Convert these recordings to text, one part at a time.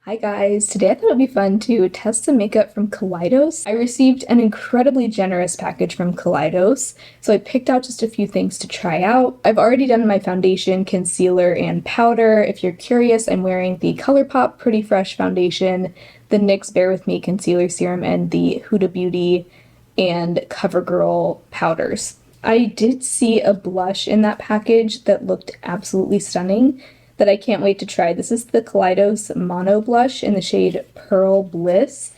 Hi guys, today I thought it would be fun to test some makeup from Kaleidos. I received an incredibly generous package from Kaleidos, so I picked out just a few things to try out. I've already done my foundation, concealer, and powder. If you're curious, I'm wearing the ColourPop Pretty Fresh foundation, the NYX Bare With Me concealer serum, and the Huda Beauty and CoverGirl powders. I did see a blush in that package that looked absolutely stunning that I can't wait to try. This is the Kaleidos Mono Blush in the shade Pearl Bliss,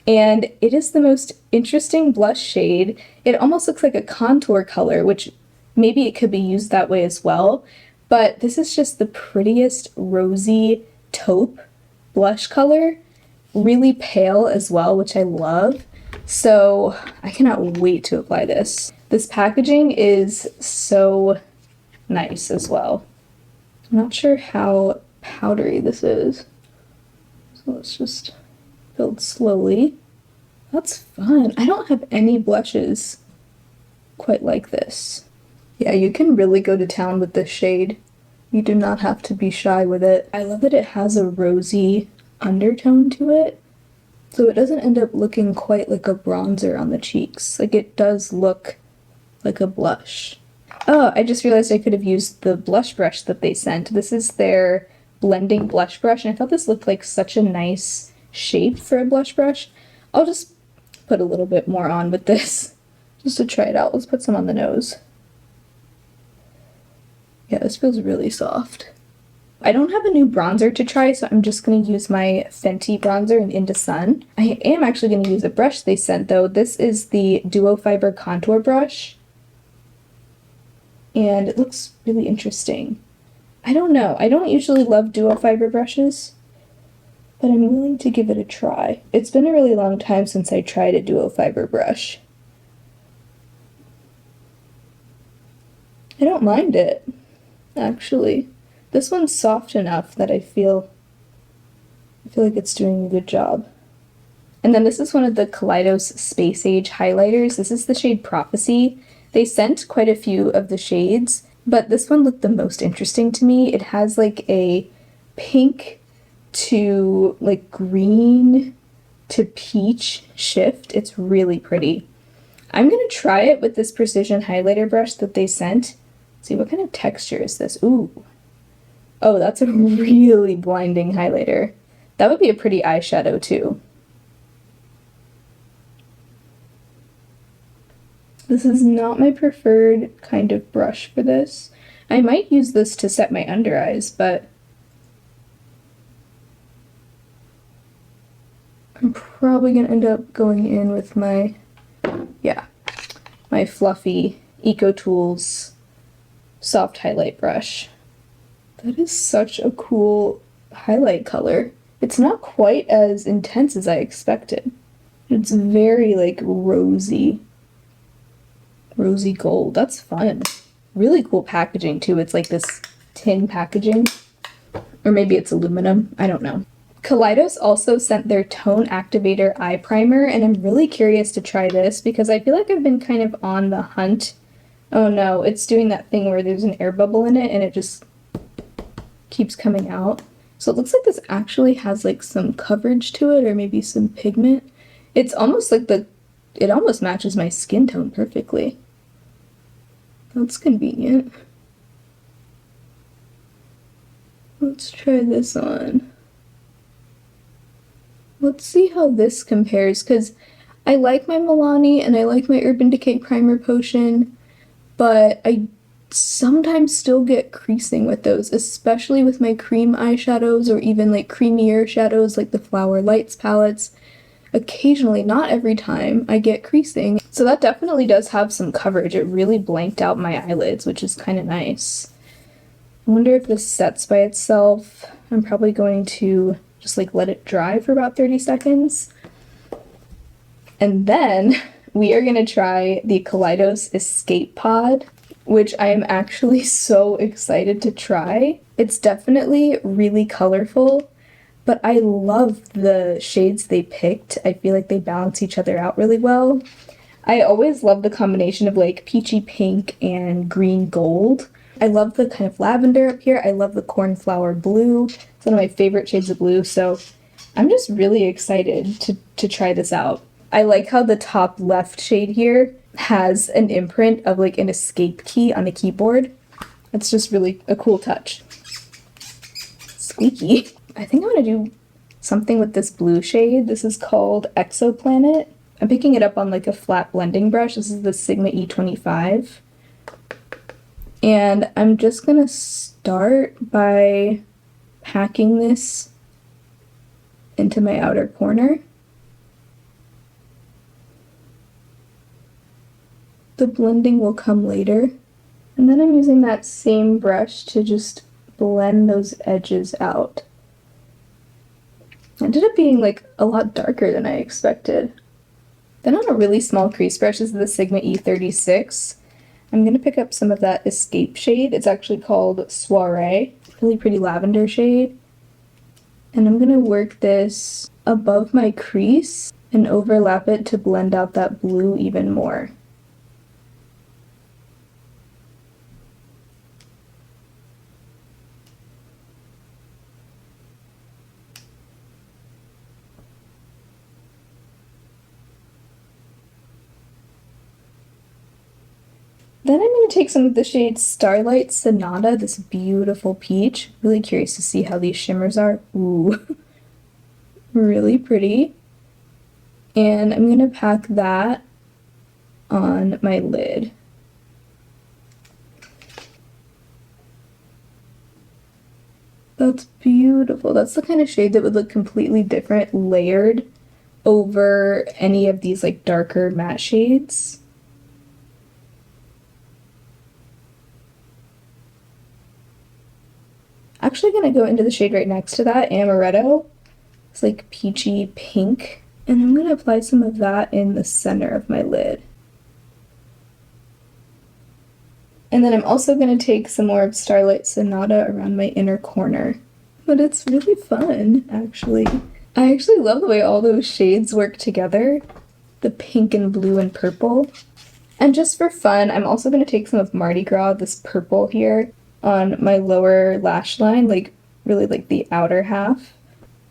and it is the most interesting blush shade. It almost looks like a contour color, which maybe it could be used that way as well, but this is just the prettiest rosy taupe blush color, really pale as well, which I love. So I cannot wait to apply this. This packaging is so nice as well. I'm not sure how powdery this is, so let's just build slowly. That's fun. I don't have any blushes quite like this. Yeah, you can really go to town with this shade. You do not have to be shy with it. I love that it has a rosy undertone to it, so it doesn't end up looking quite like a bronzer on the cheeks. Like, it does look like a blush. Oh, I just realized I could have used the blush brush that they sent. This is their blending blush brush, and I thought this looked like such a nice shape for a blush brush. I'll just put a little bit more on with this, just to try it out. Let's put some on the nose. Yeah, this feels really soft. I don't have a new bronzer to try, so I'm just going to use my Fenty bronzer in Into Sun. I am actually going to use a brush they sent, though. This is the Duo Fiber Contour Brush, and it looks really interesting. I don't know, I don't usually love duo fiber brushes, but I'm willing to give it a try. It's been a really long time since I tried a duo fiber brush. I don't mind it, actually. This one's soft enough that I feel like it's doing a good job. And then this is one of the Kaleidos Space Age highlighters. This is the shade Prophecy. They sent quite a few of the shades, but this one looked the most interesting to me. It has like a pink to like green to peach shift. It's really pretty. I'm gonna try it with this precision highlighter brush that they sent. Let's see, what kind of texture is this? Ooh. Oh, that's a really blinding highlighter. That would be a pretty eyeshadow too. This is not my preferred kind of brush for this. I might use this to set my under eyes, but I'm probably gonna end up going in with my, my fluffy EcoTools soft highlight brush. That is such a cool highlight color. It's not quite as intense as I expected. It's very like rosy gold. That's fun. Really cool packaging too. It's like this tin packaging, or maybe it's aluminum. I don't know. Kaleidos also sent their Tone Activator eye primer, and I'm really curious to try this because I feel like I've been kind of on the hunt. Oh no, it's doing that thing where there's an air bubble in it and it just keeps coming out. So it looks like this actually has like some coverage to it, or maybe some pigment. It's almost like it almost matches my skin tone perfectly. That's convenient. Let's try this on. Let's see how this compares, because I like my Milani and I like my Urban Decay Primer Potion, but I sometimes still get creasing with those, especially with my cream eyeshadows or even like creamier shadows like the Flower Lights palettes. Occasionally, not every time, I get creasing. So that definitely does have some coverage. It really blanked out my eyelids, which is kind of nice. I wonder if this sets by itself. I'm probably going to just like let it dry for about 30 seconds. And then we are going to try the Kaleidos Escape Pod, which I am actually so excited to try. It's definitely really colorful, but I love the shades they picked. I feel like they balance each other out really well. I always love the combination of like peachy pink and green gold. I love the kind of lavender up here. I love the cornflower blue. It's one of my favorite shades of blue, so I'm just really excited to try this out. I like how the top left shade here has an imprint of like an escape key on the keyboard. It's just really a cool touch. Squeaky. I think I'm gonna do something with this blue shade. This is called Exoplanet. I'm picking it up on like a flat blending brush. This is the Sigma E25. And I'm just gonna start by packing this into my outer corner. The blending will come later. And then I'm using that same brush to just blend those edges out. It ended up being like a lot darker than I expected. Then on a really small crease brush, this is the Sigma E36. I'm gonna pick up some of that Escape shade. It's actually called Soiree. Really pretty lavender shade. And I'm gonna work this above my crease and overlap it to blend out that blue even more. Then I'm going to take some of the shade Starlight Sonata, this beautiful peach. Really curious to see how these shimmers are. Ooh, really pretty. And I'm going to pack that on my lid. That's beautiful. That's the kind of shade that would look completely different layered over any of these like darker matte shades. Actually gonna go into the shade right next to that, Amaretto. It's like peachy pink. And I'm gonna apply some of that in the center of my lid. And then I'm also gonna take some more of Starlight Sonata around my inner corner. But it's really fun, actually. I actually love the way all those shades work together. The pink and blue and purple. And just for fun, I'm also gonna take some of Mardi Gras, this purple here, on my lower lash line, like really like the outer half.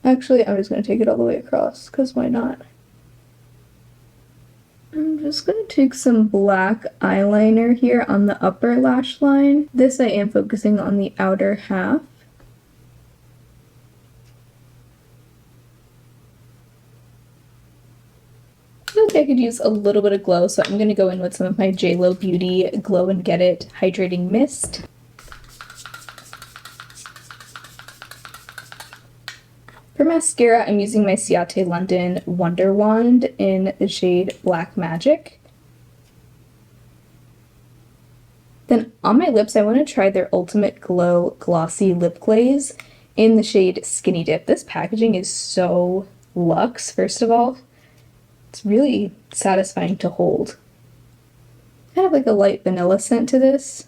Actually, I'm just going to take it all the way across, because why not? I'm just going to take some black eyeliner here on the upper lash line. This I am focusing on the outer half. I feel like I could use a little bit of glow, so I'm going to go in with some of my JLo Beauty Glow and Get It Hydrating Mist. For mascara, I'm using my Ciate London Wonder Wand in the shade Black Magic. Then on my lips, I want to try their Ultimate Glow Glossy Lip Glaze in the shade Skinny Dip. This packaging is so luxe, first of all. It's really satisfying to hold. Kind of like a light vanilla scent to this.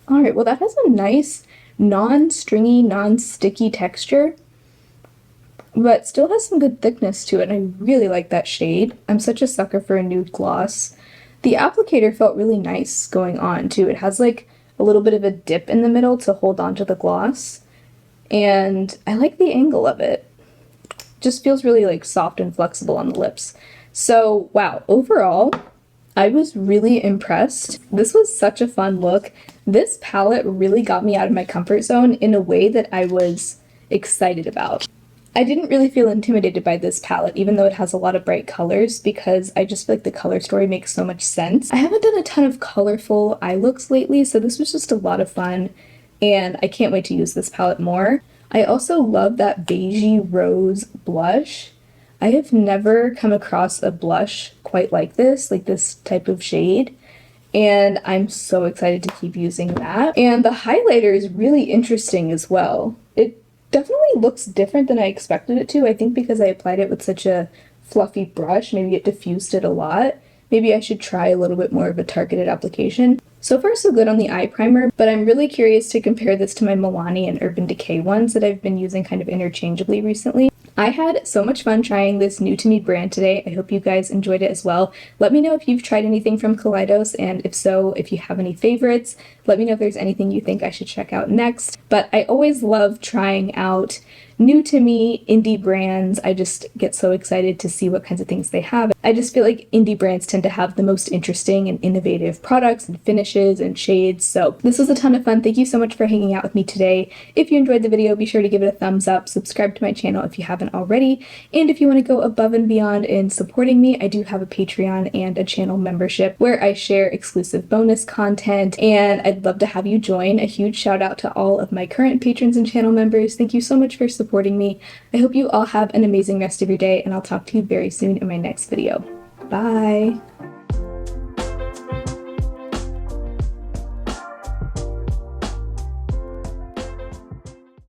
Alright, well that has a nice non-stringy, non-sticky texture, but still has some good thickness to it, and I really like that shade. I'm such a sucker for a nude gloss. The applicator felt really nice going on too. It has like a little bit of a dip in the middle to hold onto the gloss, and I like the angle of it. Just feels really like soft and flexible on the lips. So wow, overall, I was really impressed. This was such a fun look. This palette really got me out of my comfort zone in a way that I was excited about. I didn't really feel intimidated by this palette, even though it has a lot of bright colors, because I just feel like the color story makes so much sense. I haven't done a ton of colorful eye looks lately, so this was just a lot of fun, and I can't wait to use this palette more. I also love that beigey rose blush. I have never come across a blush quite like this type of shade, and I'm so excited to keep using that. And the highlighter is really interesting as well. It definitely looks different than I expected it to. I think because I applied it with such a fluffy brush, maybe it diffused it a lot. Maybe I should try a little bit more of a targeted application. So far so good on the eye primer, but I'm really curious to compare this to my Milani and Urban Decay ones that I've been using kind of interchangeably recently. I had so much fun trying this new to me brand today. I hope you guys enjoyed it as well. Let me know if you've tried anything from Kaleidos, and if so, if you have any favorites. Let me know if there's anything you think I should check out next. But I always love trying out new to me indie brands. I just get so excited to see what kinds of things they have. I just feel like indie brands tend to have the most interesting and innovative products and finishes and shades. So this was a ton of fun. Thank you so much for hanging out with me today. If you enjoyed the video, be sure to give it a thumbs up, subscribe to my channel if you haven't already, and if you want to go above and beyond in supporting me, I do have a Patreon and a channel membership where I share exclusive bonus content, and I'd love to have you join. A huge shout out to all of my current patrons and channel members. Thank you so much for supporting me. I hope you all have an amazing rest of your day, and I'll talk to you very soon in my next video. Bye!